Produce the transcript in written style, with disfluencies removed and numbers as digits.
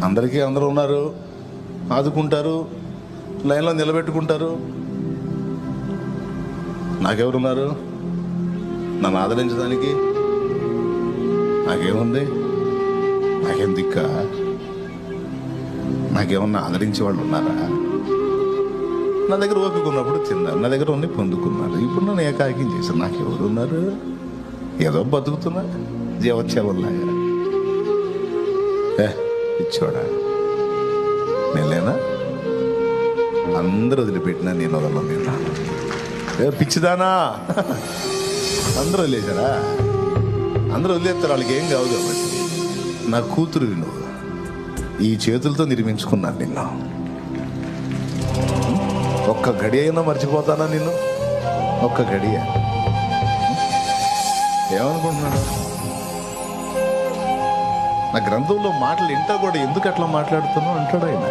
అందరికీ అందరూ ఉన్నారు, ఆదుకుంటారు, లైన్లో నిలబెట్టుకుంటారు. నాకెవరున్నారు నన్ను ఆదరించడానికి? నాకేముంది? నాకేం దిక్క? నాకేమన్నా ఆదరించే వాళ్ళు ఉన్నారా? నా దగ్గర ఓపిక ఉన్నప్పుడు తిన్నారు, నా దగ్గర ఉంది పొందుకున్నారు. ఇప్పుడు నన్ను ఏకాకి చేశారు. నాకెవరు ఉన్నారు? ఏదో బతుకుతున్నా జీవోత్సవంలాగా. ఇచ్చోడా నేనేనా? అందరూ వదిలిపెట్టినా నేను వదలను. పిచ్చిదానా? అందరూ వదిలేశారా? అందరూ వదిలేస్తారు, వాళ్ళకి ఏం కావు కాబట్టి. నా కూతురు నువ్వు ఈ చేతులతో నిర్మించుకున్నాను నిన్ను. ఒక్క గడి అయినా మర్చిపోతానా నిన్ను? ఒక్క గడియ ఏమనుకుంటున్నాడు? నా గ్రంథంలో మాటలు ఇంటా కూడా ఎందుకు అట్లా మాట్లాడుతున్నావు అంటాడు ఆయన.